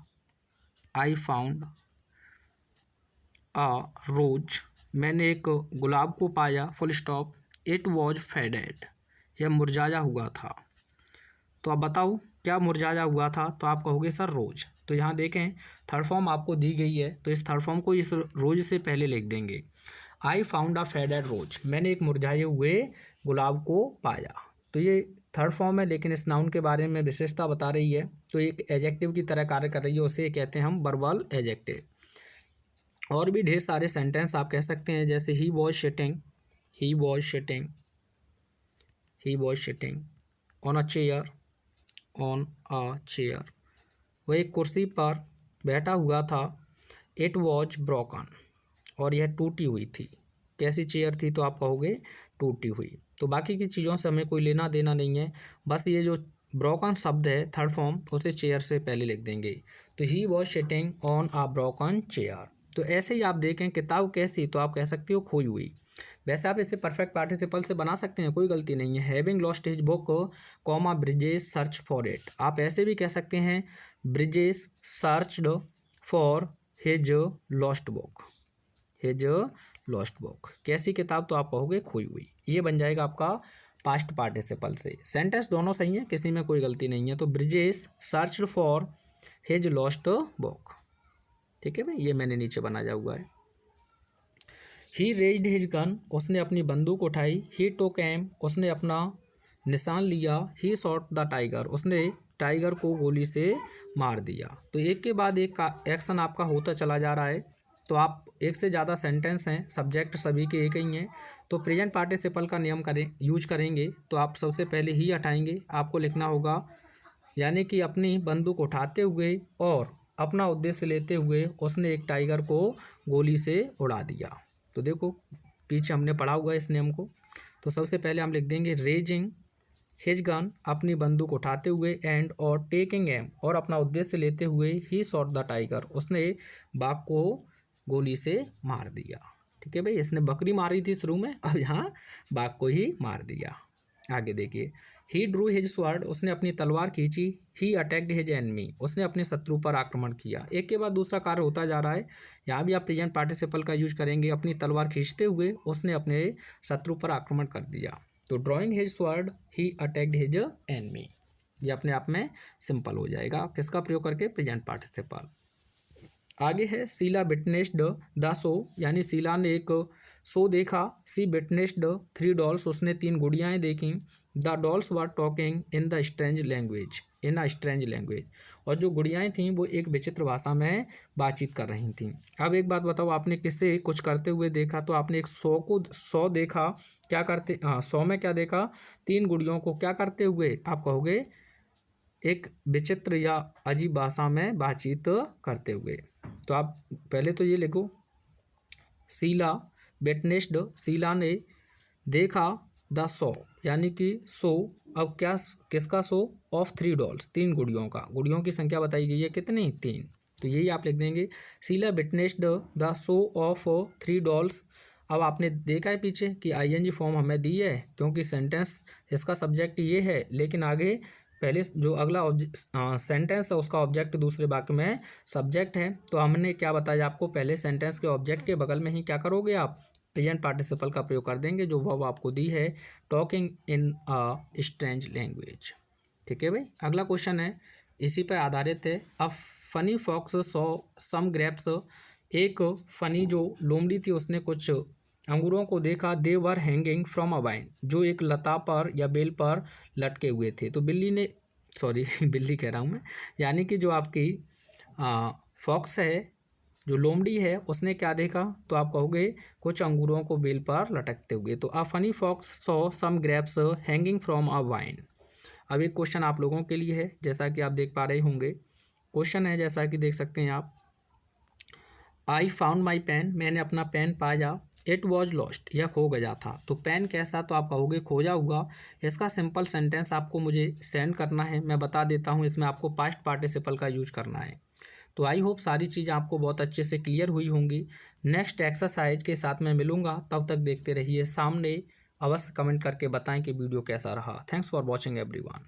अ रोज, मैंने एक गुलाब को पाया, full stop, it was faded, यह मुरझाया हुआ था। तो अब बताओ क्या मुरझाया हुआ था? तो आप कहोगे सर रोज। तो यहाँ देखें थर्ड फॉर्म आपको दी गई है तो इस थर्ड फॉर्म को इस रोज से पहले लिख देंगे। आई फाउंड अ फेडेड रोज, मैंने एक मुरझाए हुए गुलाब को पाया। तो ये थर्ड फॉर्म है लेकिन इस नाउन के बारे में विशेषता बता रही है, तो एक एडजेक्टिव की तरह कार्य कर रही है, उसे कहते हैं हम वर्बल एडजेक्टिव। और भी ढेर सारे सेंटेंस आप कह सकते हैं, जैसे he was sitting on a chair, वह एक कुर्सी पर बैठा हुआ था। इट वॉज ब्रोकन, और यह टूटी हुई थी। कैसी चेयर थी? तो आप कहोगे टूटी हुई। तो बाकी की चीज़ों से हमें कोई लेना देना नहीं है, बस ये जो ब्रोकन शब्द है थर्ड फॉर्म उसे चेयर से पहले लिख देंगे। तो he was sitting on a broken chair. तो ऐसे ही आप देखें किताब कैसी, तो आप कह सकते हो खोई हुई। वैसे आप इसे परफेक्ट पार्टिसिपल से बना सकते हैं, कोई गलती नहीं है। Having lost his book comma bridges search for it, आप ऐसे भी कह सकते हैं bridges searched for his lost book. कैसी किताब? तो आप कहोगे खोई हुई। ये बन जाएगा आपका पास्ट पार्टिसिपल से। सेंटेंस दोनों सही है, किसी में कोई गलती नहीं है। तो bridges searched for his lost book, ठीक है भाई, ये मैंने नीचे बनाया हुआ है। ही रेज्ड हिज गन, उसने अपनी बंदूक उठाई। ही टुक एम, उसने अपना निशान लिया। ही शॉट द टाइगर, उसने टाइगर को गोली से मार दिया। तो एक के बाद एक एक्शन आपका होता चला जा रहा है। तो आप एक से ज़्यादा सेंटेंस हैं, सब्जेक्ट सभी के एक ही हैं, तो प्रेजेंट पार्टिसिपल का नियम यूज करेंगे। तो आप सबसे पहले ही हटाएंगे, आपको लिखना होगा, यानी कि अपनी बंदूक उठाते हुए और अपना उद्देश्य लेते हुए उसने एक टाइगर को गोली से उड़ा दिया। तो देखो पीछे हमने पढ़ा हुआ है इस नियम को। तो सबसे पहले हम लिख देंगे रेजिंग हिज गन, अपनी बंदूक उठाते हुए, एंड और टेकिंग एम, और अपना उद्देश्य लेते हुए, ही शॉट द टाइगर, उसने बाघ को गोली से मार दिया। ठीक है भाई, इसने बकरी मारी थी शुरू में, अब यहाँ बाघ को ही मार दिया। आगे देखिए, ही ड्रू हिज स्वॉर्ड, उसने अपनी तलवार खींची। ही अटैक्ड हिज एनिमी, उसने अपने शत्रु पर आक्रमण किया। एक के बाद दूसरा कार्य होता जा रहा है। यहाँ भी आप प्रेजेंट पार्टिसिपल का यूज करेंगे। अपनी तलवार खींचते हुए उसने अपने शत्रु पर आक्रमण कर दिया। तो ड्रॉइंग हिज स्वॉर्ड ही अटैक्ड हिज एनिमी, ये अपने आप में सिंपल हो जाएगा किसका प्रयोग करके? Present participle. आगे है शीला विटनेस्ड द शो, यानी शीला ने एक शो देखा। सी विटनेस्ड 3 डॉल्स, उसने 3 गुड़ियाएँ देखीं। The dolls were talking in the strange language, और जो गुड़ियाएँ थीं वो एक विचित्र भाषा में बातचीत कर रही थीं। अब एक बात बताओ, आपने किससे कुछ करते हुए देखा? तो आपने एक शो देखा। क्या करते? शो में क्या देखा? 3 गुड़ियों को क्या करते हुए? आप कहोगे एक विचित्र या अजीब भाषा में बातचीत करते हुए। तो आप पहले तो ये लिखो, शीला विटनेस्ड, शीला ने देखा, द शो यानी कि शो, अब क्या किसका शो? ऑफ 3 डॉल्स, 3 गुड़ियों का। गुड़ियों की संख्या बताई गई है कितनी? 3। तो यही आप लिख देंगे, Sheela witnessed the show of 3 dolls. अब आपने देखा है पीछे कि आईएनजी फॉर्म हमें दी है क्योंकि सेंटेंस इसका सब्जेक्ट ये है, लेकिन आगे पहले जो अगला सेंटेंस है उसका ऑब्जेक्ट दूसरे वाक्य में सब्जेक्ट है। तो हमने क्या बताया आपको? पहले सेंटेंस के ऑब्जेक्ट के बगल में ही क्या करोगे आप? प्रेजेंट पार्टिसिपल का प्रयोग कर देंगे, जो वर्ब आपको दी है, talking in a strange language. ठीक है भाई, अगला क्वेश्चन है इसी पर आधारित है। A funny fox saw some grapes, एक फनी जो लोमड़ी थी उसने कुछ अंगूरों को देखा, they were hanging from a vine, जो एक लता पर या बेल पर लटके हुए थे। तो बिल्ली ने, सॉरी बिल्ली कह रहा हूँ मैं, यानी कि जो आपकी फॉक्स है, जो लोमड़ी है, उसने क्या देखा, तो आप कहोगे कुछ अंगूरों को बेल पर लटकते हुए। तो a funny fox saw some grapes hanging from a vine. अब एक क्वेश्चन आप लोगों के लिए है, जैसा कि आप देख पा रहे होंगे। क्वेश्चन है, जैसा कि देख सकते हैं आप, आई फाउंड माई पेन, मैंने अपना पेन पाया, इट वॉज लॉस्ट, यह खो गया था। तो पेन कैसा, तो आप कहोगे खोया हुआ। इसका सिंपल सेंटेंस आपको मुझे सेंड करना है, मैं बता देता हूँ। इसमें आपको पास्ट पार्टिसिपल का यूज करना है। तो आई होप सारी चीज़ें आपको बहुत अच्छे से क्लियर हुई होंगी। नेक्स्ट एक्सरसाइज के साथ मैं मिलूंगा, तब तक देखते रहिए सामने। अवश्य कमेंट करके बताएं कि वीडियो कैसा रहा। Thanks for watching everyone.